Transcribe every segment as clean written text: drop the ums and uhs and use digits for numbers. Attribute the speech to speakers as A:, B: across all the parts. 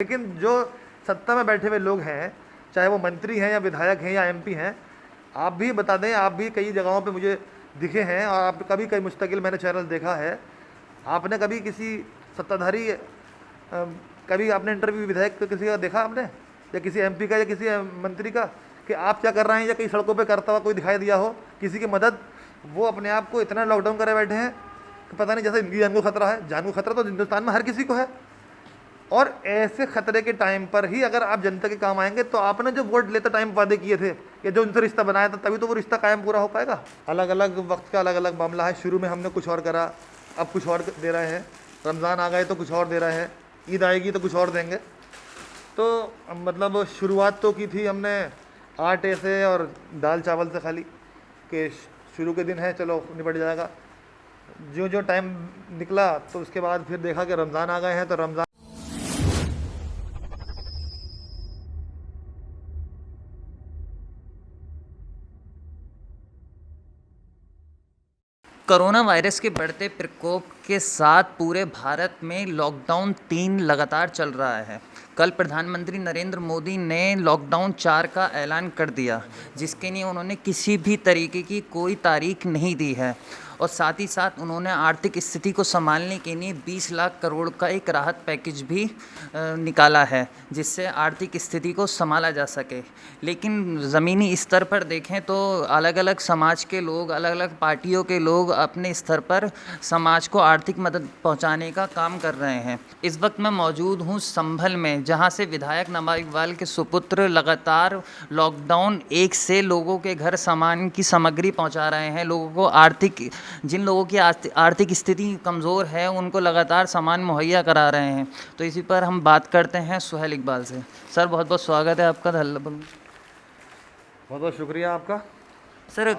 A: लेकिन जो सत्ता में बैठे हुए लोग हैं, चाहे वो मंत्री हैं या विधायक हैं या एमपी हैं, आप भी बता दें, आप भी कई जगहों पे मुझे दिखे हैं और आपका भी कई मुस्तकिल मैंने चैनल देखा है। आपने कभी किसी सत्ताधारी कभी आपने इंटरव्यू विधायक का किसी का देखा आपने, या किसी एमपी का या किसी मंत्री का, कि आप क्या कर रहे हैं, या कई सड़कों पे करता हुआ कोई दिखाई दिया हो किसी की मदद? वो अपने आप को इतना लॉकडाउन करे बैठे हैं कि पता नहीं, जैसे इनकी जान को खतरा है। जान को खतरा तो हिंदुस्तान में हर किसी को है, और ऐसे खतरे के टाइम पर ही अगर आप जनता के काम आएंगे तो आपने जो वोट लेते टाइम वादे किए थे या जो उनसे रिश्ता बनाया था, तभी तो वो रिश्ता कायम पूरा हो पाएगा। अलग अलग वक्त का अलग अलग मामला है। शुरू में हमने कुछ और करा, अब कुछ और दे रहे हैं। रमज़ान आ गए तो कुछ और दे रहे हैं, ईद आएगी तो कुछ और देंगे। तो मतलब शुरुआत तो की थी हमने आटे से और दाल चावल से खाली, कि शुरू के दिन है चलो निपट जाएगा। जो जो टाइम निकला तो उसके बाद फिर देखा कि रमज़ान आ गए हैं, तो रमज़ान
B: कोरोना वायरस के बढ़ते प्रकोप के साथ पूरे भारत में लॉकडाउन 3 लगातार चल रहा है। कल प्रधानमंत्री नरेंद्र मोदी ने लॉकडाउन 4 का ऐलान कर दिया, जिसके लिए उन्होंने किसी भी तरीके की कोई तारीख नहीं दी है, और साथ ही साथ उन्होंने आर्थिक स्थिति को संभालने के लिए 20 लाख करोड़ का एक राहत पैकेज भी निकाला है, जिससे आर्थिक स्थिति को संभाला जा सके। लेकिन ज़मीनी स्तर पर देखें तो अलग अलग समाज के लोग, अलग अलग पार्टियों के लोग अपने स्तर पर समाज को आर्थिक मदद पहुंचाने का काम कर रहे हैं। इस वक्त मैं मौजूद हूं संभल में, जहां से विधायक नवाब इकबाल के सुपुत्र लगातार लॉकडाउन 1 से लोगों के घर सामान की सामग्री पहुंचा रहे हैं। लोगों को जिन लोगों की आर्थिक स्थिति कमज़ोर है, उनको लगातार सामान मुहैया करा रहे हैं। तो इसी पर हम बात करते हैं सुहेल इकबाल से। सर, बहुत बहुत स्वागत है आपका।
A: बहुत बहुत शुक्रिया आपका।
B: सर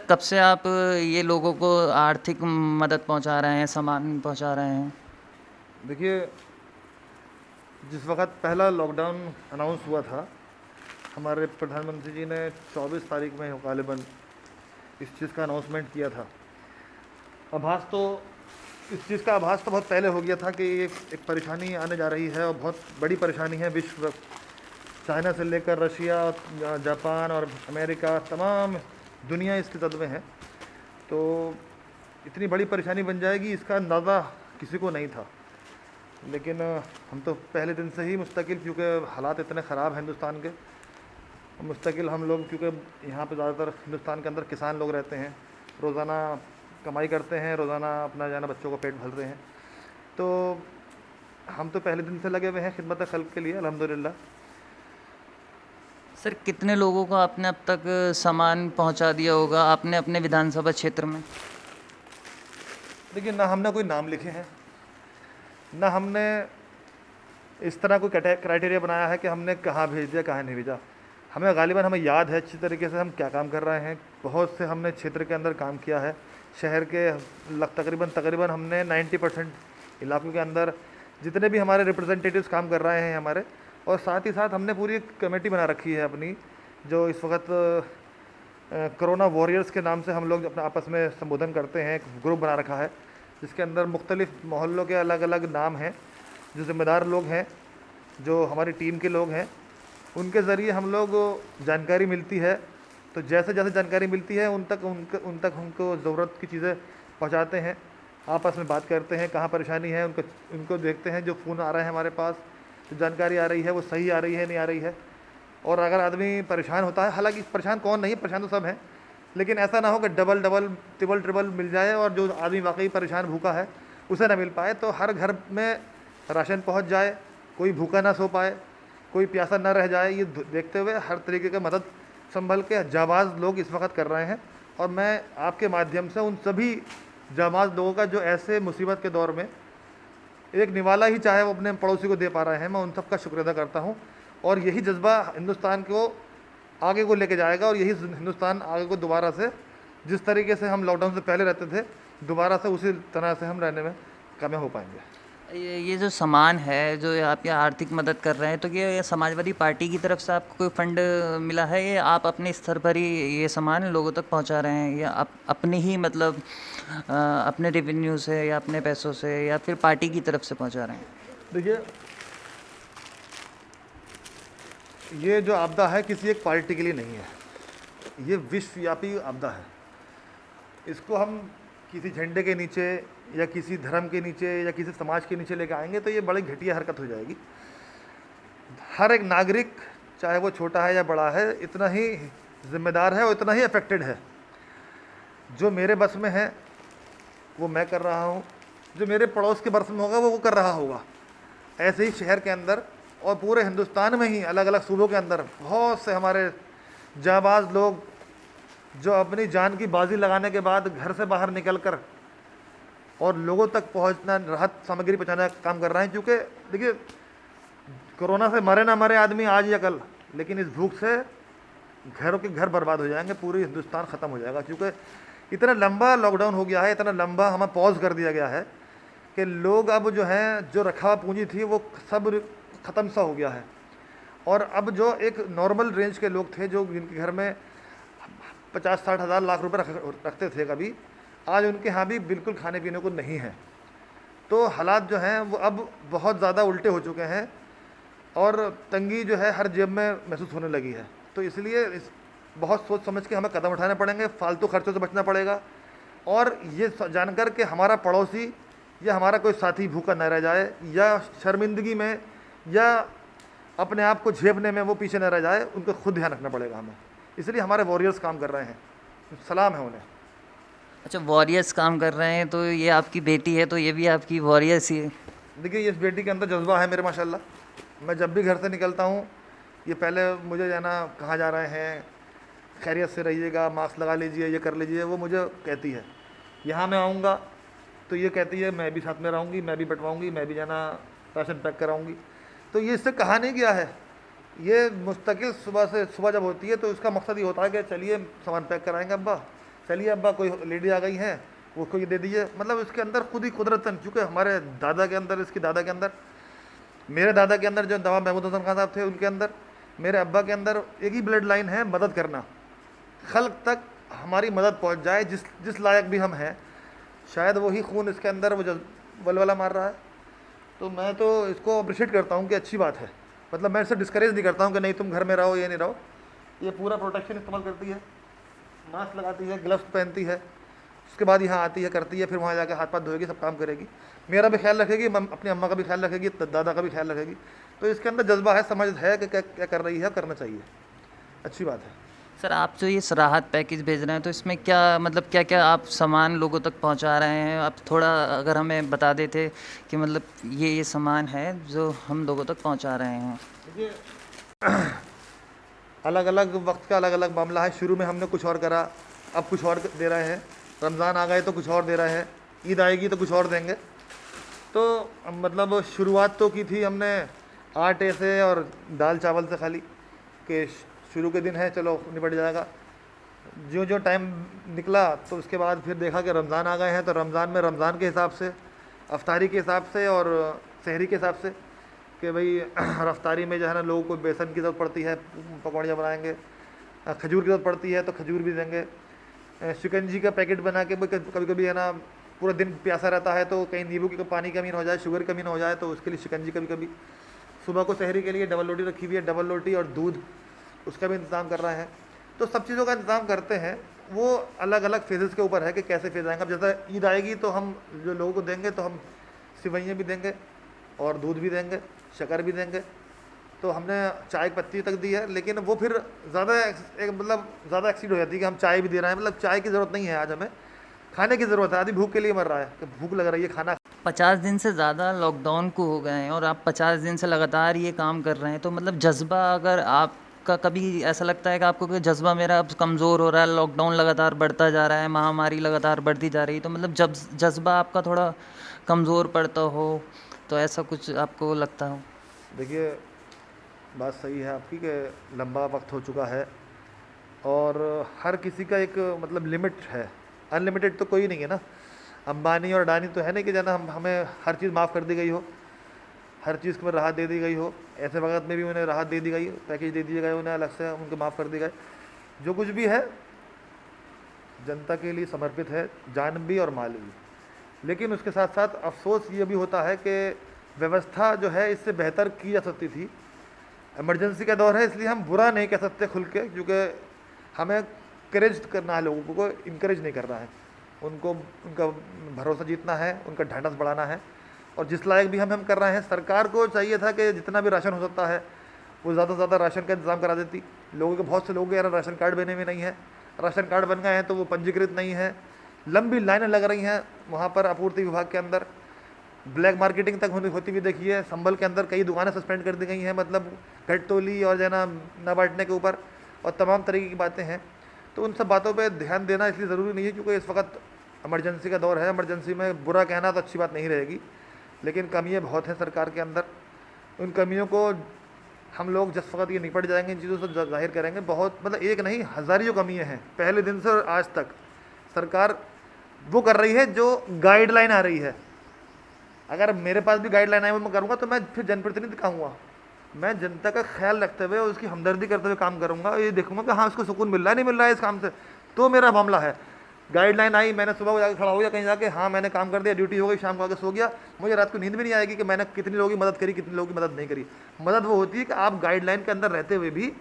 B: कब से आप ये लोगों को आर्थिक मदद पहुंचा रहे हैं, सामान पहुंचा रहे हैं?
A: देखिए, जिस वक्त पहला लॉकडाउन अनाउंस हुआ था, हमारे प्रधानमंत्री जी ने 24 तारीख में गालिबन इस चीज़ का अनाउंसमेंट किया था। इस चीज़ का आभास तो बहुत पहले हो गया था कि ये एक परेशानी आने जा रही है, और बहुत बड़ी परेशानी है। विश्व, चाइना से लेकर रशिया, जापान और अमेरिका, तमाम दुनिया इसके जद में है। तो इतनी बड़ी परेशानी बन जाएगी, इसका अंदाज़ा किसी को नहीं था। लेकिन हम तो पहले दिन से ही मुस्तकिल, क्योंकि हालात इतने ख़राब हैं हिंदुस्तान के, मुस्तकिल हम लोग, क्योंकि यहाँ पे ज़्यादातर हिंदुस्तान के अंदर किसान लोग रहते हैं, रोज़ाना कमाई करते हैं, रोज़ाना अपना जाना बच्चों को पेट भरते हैं। तो हम तो पहले दिन से लगे हुए हैं खिदमत खल्क के लिए, अल्हम्दुलिल्लाह।
B: सर, कितने लोगों को आपने अब तक सामान पहुंचा दिया होगा आपने अपने विधानसभा क्षेत्र में?
A: देखिए, ना हमने कोई नाम लिखे हैं, ना हमने इस तरह कोई क्राइटेरिया बनाया है कि हमने कहाँ भेज दिया, कहाँ नहीं भेजा। हमें याद है अच्छी तरीके से हम क्या काम कर रहे हैं। बहुत से हमने क्षेत्र के अंदर काम किया है। शहर के तकरीबन हमने 90% इलाकों के अंदर जितने भी हमारे रिप्रेजेंटेटिव्स काम कर रहे हैं हमारे, और साथ ही साथ हमने पूरी एक कमेटी बना रखी है अपनी, जो इस वक्त कोरोना वॉरियर्स के नाम से हम लोग अपना आपस में संबोधन करते हैं। एक ग्रुप बना रखा है जिसके अंदर मुख्तलिफ मोहल्लों के अलग अलग नाम हैं, जो ज़िम्मेदार लोग हैं, जो हमारी टीम के लोग हैं। उनके ज़रिए हम लोग जानकारी मिलती है, तो जैसे जैसे जानकारी मिलती है उन तक उनको ज़रूरत की चीज़ें पहुंचाते हैं। आपस में बात करते हैं, कहाँ परेशानी है उनको देखते हैं। जो फ़ोन आ रहे हैं हमारे पास, जो जानकारी आ रही है वो सही आ रही है, नहीं आ रही है। और अगर आदमी परेशान होता है, हालांकि परेशान कौन नहीं, परेशान तो सब हैं, लेकिन ऐसा ना हो कि डबल ट्रिपल मिल जाए और जो आदमी वाकई परेशान भूखा है उसे ना मिल पाए। तो हर घर में राशन पहुंच जाए, कोई भूखा ना सो पाए, कोई प्यासा ना रह जाए, ये देखते हुए हर तरीके की मदद संभल के जाबाज लोग इस वक्त कर रहे हैं। और मैं आपके माध्यम से उन सभी जाबाज लोगों का, जो ऐसे मुसीबत के दौर में एक निवाला ही चाहे वो अपने पड़ोसी को दे पा रहे हैं, मैं उन सब का शुक्र अदा करता हूँ। और यही जज्बा हिंदुस्तान को आगे को लेके जाएगा, और यही हिंदुस्तान आगे को दोबारा से, जिस तरीके से हम लॉकडाउन से पहले रहते थे, दोबारा से उसी तरह से हम रहने में कामयाब हो पाएंगे।
B: ये जो सामान है, जो आप यहाँ आर्थिक मदद कर रहे हैं, तो ये समाजवादी पार्टी की तरफ से आपको कोई फंड मिला है, या आप अपने स्तर पर ही ये सामान लोगों तक पहुँचा रहे हैं, या अपने ही मतलब अपने रेवेन्यू से, या अपने पैसों से, या फिर पार्टी की तरफ से पहुँचा रहे हैं?
A: देखिए, ये जो आपदा है किसी एक पार्टी के लिए नहीं है, ये विश्वव्यापी आपदा है। इसको हम किसी झंडे के नीचे या किसी धर्म के नीचे या किसी समाज के नीचे लेके आएंगे तो ये बड़ी घटिया हरकत हो जाएगी। हर एक नागरिक, चाहे वो छोटा है या बड़ा है, इतना ही जिम्मेदार है और इतना ही अफेक्टेड है। जो मेरे बस में है वो मैं कर रहा हूँ, जो मेरे पड़ोस के बस में होगा वो कर रहा होगा। ऐसे ही शहर के अंदर और पूरे हिंदुस्तान में ही अलग अलग सूबों के अंदर बहुत से हमारे जाबाज लोग जो अपनी जान की बाजी लगाने के बाद घर से बाहर निकलकर और लोगों तक पहुंचना, राहत सामग्री पहुंचाने का काम कर रहे हैं। क्योंकि देखिए, कोरोना से मरे ना मरे आदमी आज या कल, लेकिन इस भूख से घरों के घर बर्बाद हो जाएंगे, पूरी हिंदुस्तान ख़त्म हो जाएगा। क्योंकि इतना लंबा लॉकडाउन हो गया है, इतना लंबा हमें पॉज कर दिया गया है कि लोग अब जो हैं, जो रखा पूंजी थी वो सब ख़त्म सा हो गया है। और अब जो एक नॉर्मल रेंज के लोग थे, जो जिनके घर में 50-60 हज़ार लाख रुपए रखते थे कभी, आज उनके यहाँ भी बिल्कुल खाने पीने को नहीं है। तो हालात जो हैं वो अब बहुत ज़्यादा उल्टे हो चुके हैं और तंगी जो है हर जेब में महसूस होने लगी है। तो इसलिए बहुत सोच समझ के हमें कदम उठाने पड़ेंगे, फालतू खर्चों से बचना पड़ेगा। और ये जानकर के हमारा पड़ोसी या हमारा कोई साथी भूखा न रह जाए, या शर्मिंदगी में या अपने आप को झेपने में वो पीछे न रह जाए, उनको खुद ध्यान रखना पड़ेगा हमें। इसलिए हमारे वॉरियर्स काम कर रहे हैं, सलाम है उन्हें।
B: अच्छा, वॉरियर्स काम कर रहे हैं, तो ये आपकी बेटी है तो ये भी आपकी वॉरियर्स ही है।
A: देखिए, इस बेटी के अंदर जज्बा है मेरे, माशाल्लाह। मैं जब भी घर से निकलता हूँ, ये पहले मुझे जाना कहाँ जा रहे हैं, खैरियत से रहिएगा, मास्क लगा लीजिए, ये कर लीजिए, वो मुझे कहती है। यहाँ मैं आऊँगा तो ये कहती है मैं भी साथ में रहूँगी, मैं भी बंटवाऊँगी, मैं भी जाना राशन पैक कराऊँगी। तो ये इससे कहा नहीं गया है, ये मुस्तकिल सुबह जब होती है तो इसका मकसद ये होता है कि चलिए सामान पैक कराएंगे अब्बा, चलिए अब्बा कोई लेडी आ गई है वो को ये दे दीजिए। मतलब इसके अंदर खुद ही कुदरतन, चूँकि हमारे दादा के अंदर, इसकी दादा के अंदर, मेरे दादा के अंदर जो नवाब महमूद हसन खान साहब थे उनके अंदर, मेरे अब्बा के अंदर एक ही ब्लड लाइन है, मदद करना। खल्क तक हमारी मदद पहुंच जाए, जिस लायक भी हम हैं, शायद वही खून इसके अंदर वो वलवला मार रहा है। तो मैं तो इसको अप्रिशिएट करता हूँ कि अच्छी बात है। मतलब मैं इससे डिस्करेज नहीं करता हूँ कि नहीं तुम घर में रहो, ये नहीं रहो। ये पूरा प्रोटेक्शन इस्तेमाल करती है, मास्क लगाती है, ग्लव्स पहनती है, उसके बाद यहाँ आती है, करती है, फिर वहाँ जाकर हाथ पाथ धोएगी, सब काम करेगी, मेरा भी ख्याल रखेगी, अपनी अम्मा का भी ख्याल रखेगी, दादा का भी ख्याल रखेगी। तो इसके अंदर जज्बा है, समझ है कि क्या कर रही है, करना चाहिए, अच्छी बात है।
B: सर, आप जो ये राहत पैकेज भेज रहे हैं तो इसमें क्या मतलब क्या क्या आप सामान लोगों तक पहुंचा रहे हैं? आप थोड़ा अगर हमें बता देते कि मतलब ये सामान है जो हम लोगों तक पहुंचा रहे हैं।
A: देखिए, अलग अलग वक्त का अलग अलग मामला है। शुरू में हमने कुछ और करा, अब कुछ और दे रहे हैं। रमज़ान आ गए तो कुछ और दे रहे हैं, ईद आएगी तो कुछ और देंगे। तो मतलब शुरुआत तो की थी हमने आटे से और दाल चावल से खाली, कि शुरू के दिन है चलो निपट जाएगा। जो जो टाइम निकला तो उसके बाद फिर देखा कि रमज़ान आ गए हैं, तो रमज़ान में रमज़ान के हिसाब से, अफ्तारी के हिसाब से और सहरी के हिसाब से, कि भाई रफ्तारी में जो है ना लोगों को बेसन की ज़रूरत पड़ती है, पकौड़ियाँ बनाएंगे, खजूर की ज़रूरत पड़ती है तो खजूर भी देंगे, शिकंजी का पैकेट बना के, कभी कभी है ना पूरा दिन प्यासा रहता है तो कहीं नींबू की पानी कमी ना हो जाए, शुगर कमी ना हो जाए, तो उसके लिए शिकंजी कभी कभी। सुबह को सहरी के लिए डबल रोटी रखी हुई है, डबल रोटी और दूध, उसका भी इंतज़ाम कर रहे हैं। तो सब चीज़ों का इंतज़ाम करते हैं। वो अलग अलग फेजेस के ऊपर है कि कैसे फेज आएंगे। अब जैसे ईद आएगी तो हम जो लोगों को देंगे तो हम सिवैयाँ भी देंगे और दूध भी देंगे, शक्कर भी देंगे। तो हमने चाय की पत्ती तक दी है, लेकिन वो फिर ज़्यादा एक्सीड हो जाती है कि हम चाय भी दे रहे हैं। मतलब चाय की ज़रूरत नहीं है, आज हमें खाने की ज़रूरत है। आदमी भूख के लिए मर रहा है कि भूख लग रही है, खाना।
B: 50 दिन से ज़्यादा लॉकडाउन को हो गए हैं और आप 50 दिन से लगातार ये काम कर रहे हैं, तो मतलब जज्बा, अगर आपका कभी ऐसा लगता है कि आपको कि जज्बा मेरा अब कमज़ोर हो रहा है, लॉकडाउन लगातार बढ़ता जा रहा है, महामारी लगातार बढ़ती जा रही है, तो मतलब जब जज्बा आपका थोड़ा कमज़ोर पड़ता हो तो ऐसा कुछ आपको लगता हो?
A: देखिए, बात सही है आपकी कि लंबा वक्त हो चुका है और हर किसी का एक मतलब लिमिट है। अनलिमिटेड तो कोई नहीं है ना। अंबानी और अडानी तो है नहीं कि जाना हमें हर चीज़ माफ़ कर दी गई हो, हर चीज़ में राहत दे दी गई हो। ऐसे वक्त में भी उन्हें राहत दे दी गई, पैकेज दे दिए गए उन्हें, अलग से उनको माफ़ कर दिए गए। जो कुछ भी है जनता के लिए समर्पित है, जान भी और माल भी। लेकिन उसके साथ साथ अफसोस ये भी होता है कि व्यवस्था जो है इससे बेहतर की जा सकती थी। इमरजेंसी का दौर है, इसलिए हम बुरा नहीं कह सकते खुल के, क्योंकि हमें करेज करना है, लोगों को इनकरेज नहीं करना है, उनको उनका भरोसा जीतना है, उनका ढांढस बढ़ाना है। और जिस लायक भी हम कर रहे हैं, सरकार को चाहिए था कि जितना भी राशन हो सकता है वो ज़्यादा से ज़्यादा राशन का इंतज़ाम करा देती। लोगों के बहुत से लोगों के यार राशन कार्ड बने हुए नहीं है, राशन कार्ड बन गए हैं तो वो पंजीकृत नहीं है, लंबी लाइनें लग रही हैं वहाँ पर आपूर्ति विभाग के अंदर, ब्लैक मार्केटिंग तक होती हुई देखी है। संभल के अंदर कई दुकानें सस्पेंड कर दी गई हैं, मतलब घटतोली और जो है ना बांटने के ऊपर, और तमाम तरीके की बातें हैं। तो उन सब बातों पे ध्यान देना इसलिए ज़रूरी नहीं है क्योंकि इस वक्त इमरजेंसी का दौर है। इमरजेंसी में बुरा कहना तो अच्छी बात नहीं रहेगी, लेकिन कमियाँ बहुत हैं सरकार के अंदर। उन कमियों को हम लोग जिस वक्त ये निपट जाएंगे, इन चीज़ों से जाहिर करेंगे, बहुत मतलब एक नहीं हज़ारियों कमियाँ हैं। पहले दिन से और आज तक सरकार वो कर रही है जो गाइडलाइन आ रही है। अगर मेरे पास भी गाइडलाइन आए वो मैं करूँगा तो मैं फिर जनप्रतिनिधि कहूँगा, मैं जनता का ख्याल रखते हुए उसकी हमदर्दी करते हुए काम करूँगा, ये देखूँगा कि हाँ उसको सुकून मिल रहा है नहीं मिल रहा है इस काम से, तो मेरा मामला है। गाइडलाइन आई, मैंने सुबह को जाकर खड़ा हो गया कहीं जाके, हाँ मैंने काम कर दिया, ड्यूटी हो गई, शाम को आके सो गया, मुझे रात को नींद भी नहीं आएगी कि मैंने कितनी लोगों की मदद करी, कितने लोगों की मदद नहीं करी। मदद वो होती है कि आप गाइडलाइन के अंदर रहते हुए भी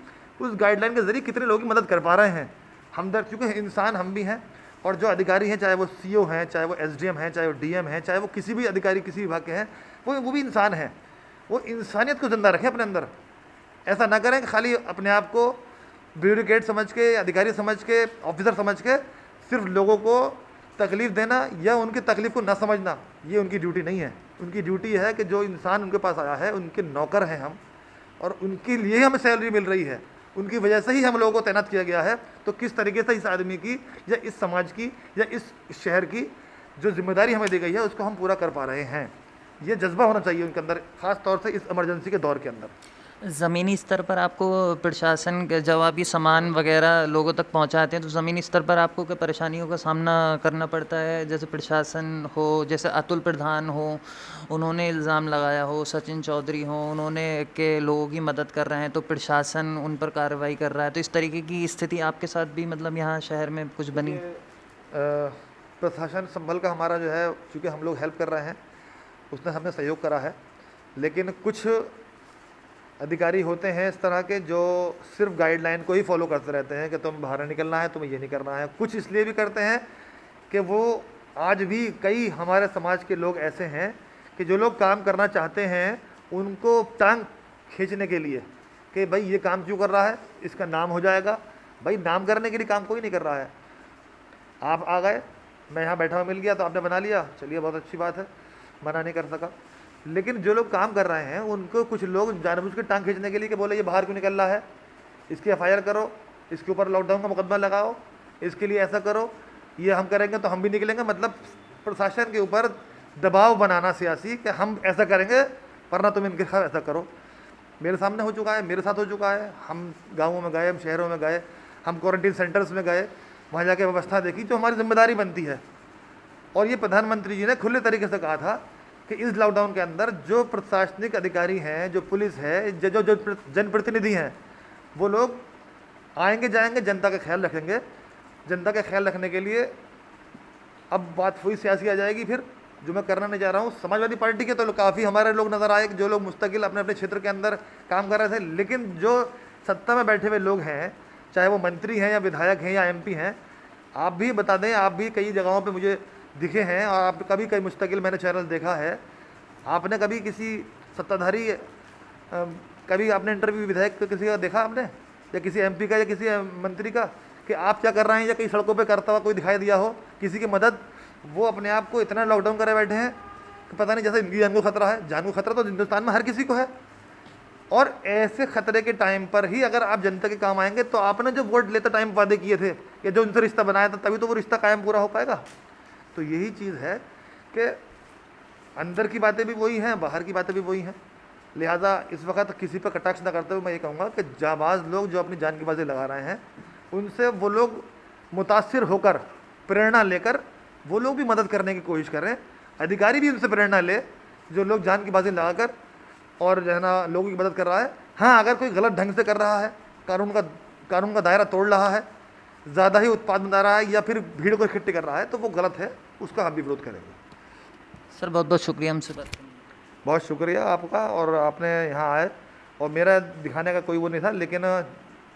A: उस गाइडलाइन के ज़रिए कितने लोगों की मदद कर पा रहे हैं। हमदर्द, क्योंकि इंसान हम भी हैं, और जो अधिकारी हैं, चाहे वो सीओ हैं, चाहे वो एसडीएम हैं, चाहे वो डीएम हैं, चाहे वो किसी भी अधिकारी किसी विभाग के हैं, वो भी इंसान हैं। वो इंसानियत को जिंदा रखें अपने अंदर। ऐसा ना करें कि खाली अपने आप को ब्यूरोक्रेट समझ के, अधिकारी समझ के, ऑफिसर समझ के सिर्फ लोगों को तकलीफ़ देना या उनकी तकलीफ़ को ना समझना, ये उनकी ड्यूटी नहीं है। उनकी ड्यूटी है कि जो इंसान उनके पास आया है, उनके नौकर हैं हम, और उनके लिए ही हमें सैलरी मिल रही है, उनकी वजह से ही हम लोगों को तैनात किया गया है। तो किस तरीके से इस आदमी की या इस समाज की या इस शहर की जो जिम्मेदारी हमें दी गई है उसको हम पूरा कर पा रहे हैं, ये जज्बा होना चाहिए उनके अंदर, ख़ास तौर से इस इमरजेंसी के दौर के अंदर।
B: ज़मीनी स्तर पर आपको प्रशासन के जवाबी सामान वगैरह लोगों तक पहुंचाते हैं, तो ज़मीनी स्तर पर आपको क्या परेशानियों का सामना करना पड़ता है? जैसे प्रशासन हो, जैसे अतुल प्रधान हो, उन्होंने इल्ज़ाम लगाया हो, सचिन चौधरी हो, उन्होंने के लोगों की मदद कर रहे हैं तो प्रशासन उन पर कार्रवाई कर रहा है, तो इस तरीके की स्थिति आपके साथ भी मतलब यहाँ शहर में कुछ बनी?
A: प्रशासन संभल का हमारा जो है, चूँकि हम लोग हेल्प कर रहे हैं, उसने हमें सहयोग करा है, लेकिन कुछ अधिकारी होते हैं इस तरह के जो सिर्फ गाइडलाइन को ही फॉलो करते रहते हैं कि तुम बाहर निकलना है, तुम्हें ये नहीं करना है। कुछ इसलिए भी करते हैं कि वो आज भी कई हमारे समाज के लोग ऐसे हैं कि जो लोग काम करना चाहते हैं उनको टांग खींचने के लिए कि भाई ये काम क्यों कर रहा है, इसका नाम हो जाएगा। भाई नाम करने के लिए काम कोई नहीं कर रहा है। आप आ गए, मैं यहाँ बैठा हुआ मिल गया तो आपने बना लिया, चलिए बहुत अच्छी बात है, मना नहीं कर सका। लेकिन जो लोग काम कर रहे हैं उनको कुछ लोग जानबूझ के टांग खींचने के लिए कि बोले ये बाहर क्यों निकल रहा है, इसकी एफआईआर करो, इसके ऊपर लॉकडाउन का मुकदमा लगाओ, इसके लिए ऐसा करो, ये हम करेंगे तो हम भी निकलेंगे। मतलब प्रशासन के ऊपर दबाव बनाना सियासी कि हम ऐसा करेंगे वरना तुम इनके साथ ऐसा करो। मेरे सामने हो चुका है, मेरे साथ हो चुका है। हम गाँवों में गए, हम शहरों में गए, हम क्वारंटीन सेंटर्स में गए, वहाँ जाके व्यवस्था देखी जो हमारी जिम्मेदारी बनती है। और ये प्रधानमंत्री जी ने खुले तरीके से कहा था कि इस लॉकडाउन के अंदर जो प्रशासनिक अधिकारी हैं, जो पुलिस है, जो जो जनप्रतिनिधि हैं, वो लोग आएंगे जाएंगे, जनता का ख्याल रखेंगे। जनता का ख्याल रखने के लिए अब बात हुई सियासी आ जाएगी फिर, जो मैं करना नहीं चाह रहा हूँ। समाजवादी पार्टी के तो काफ़ी हमारे लोग नज़र आए जो लोग मुस्तकिल अपने अपने क्षेत्र के अंदर काम कर रहे थे, लेकिन जो सत्ता में बैठे हुए लोग हैं, चाहे वो मंत्री हैं या विधायक हैं या एमपी हैं, आप भी बता दें, आप भी कई जगहों पे मुझे दिखे हैं और आप कभी कई मुस्तकिल मैंने चैनल देखा है। आपने कभी किसी सत्ताधारी कभी आपने इंटरव्यू विधायक का किसी का देखा आपने, या किसी एमपी का या किसी मंत्री का कि आप क्या कर रहे हैं, या कई सड़कों पे करता हुआ कोई दिखाई दिया हो किसी की मदद? वो अपने आप को इतना लॉकडाउन करे बैठे हैं कि पता नहीं, जैसे इनकी जान को खतरा है। जान को खतरा तो हिंदुस्तान में हर किसी को है, और ऐसे खतरे के टाइम पर ही अगर आप जनता के काम आएंगे तो आपने जो वोट लेते टाइम वादे किए थे या जो उनसे रिश्ता बनाया था, तभी तो वो रिश्ता कायम पूरा हो पाएगा। तो यही चीज़ है कि अंदर की बातें भी वही हैं, बाहर की बातें भी वही हैं। लिहाजा इस वक्त किसी पर कटाक्ष न करते हुए मैं ये कहूँगा कि जाबाज लोग जो अपनी जान की बाजी लगा रहे हैं, उनसे वो लोग मुतासिर होकर, प्रेरणा लेकर वो लोग भी मदद करने की कोशिश करें। अधिकारी भी उनसे प्रेरणा ले जो लोग जान की बाजी लगाकर और जो है ना लोगों की मदद कर रहा है। हाँ, अगर कोई गलत ढंग से कर रहा है, कानून का दायरा तोड़ रहा है, ज़्यादा ही उत्पाद बना रहा है या फिर भीड़ को इकट्ठी कर रहा है, तो वो गलत है, उसका हम भी विरोध करेंगे।
B: सर बहुत बहुत शुक्रिया हमसे बात करने के लिए।
A: बहुत शुक्रिया आपका, और आपने यहाँ आए और मेरा दिखाने का कोई वो नहीं था, लेकिन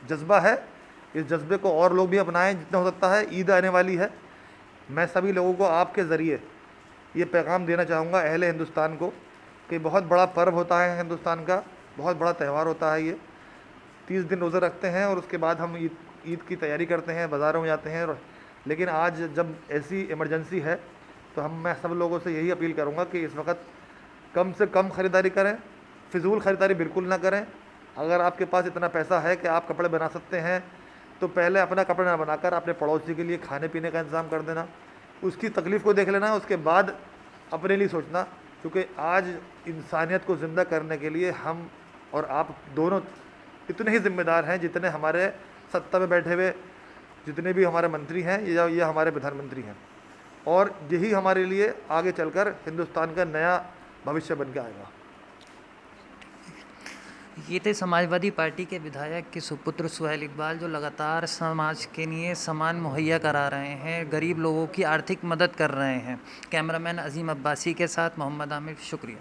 A: जज्बा है, इस जज्बे को और लोग भी अपनाएं जितना हो सकता है। ईद आने वाली है, मैं सभी लोगों को आपके ज़रिए ये पैगाम देना चाहूँगा अहले हिंदुस्तान को कि बहुत बड़ा पर्व होता है हिंदुस्तान का, बहुत बड़ा त्यौहार होता है ये। 30 दिन रोज़े रखते हैं और उसके बाद हम ईद की तैयारी करते हैं, बाज़ारों में जाते हैं। लेकिन आज जब ऐसी इमरजेंसी है तो मैं सब लोगों से यही अपील करूँगा कि इस वक्त कम से कम ख़रीदारी करें, फ़िज़ूल ख़रीदारी बिल्कुल ना करें। अगर आपके पास इतना पैसा है कि आप कपड़े बना सकते हैं तो पहले अपना कपड़ा ना बनाकर अपने पड़ोसी के लिए खाने पीने का इंतज़ाम कर देना, उसकी तकलीफ़ को देख लेना, उसके बाद अपने लिए सोचना। क्योंकि आज इंसानियत को ज़िंदा करने के लिए हम और आप दोनों इतने ही ज़िम्मेदार हैं जितने हमारे सत्ता में बैठे हुए जितने भी हमारे मंत्री हैं या ये हमारे प्रधानमंत्री हैं। और यही हमारे लिए आगे चलकर हिंदुस्तान का नया भविष्य बन के आएगा।
B: ये थे समाजवादी पार्टी के विधायक के सुपुत्र सुहेल इकबाल, जो लगातार समाज के लिए सामान मुहैया करा रहे हैं, गरीब लोगों की आर्थिक मदद कर रहे हैं। कैमरामैन अजीम अब्बासी के साथ मोहम्मद आमिर, शुक्रिया।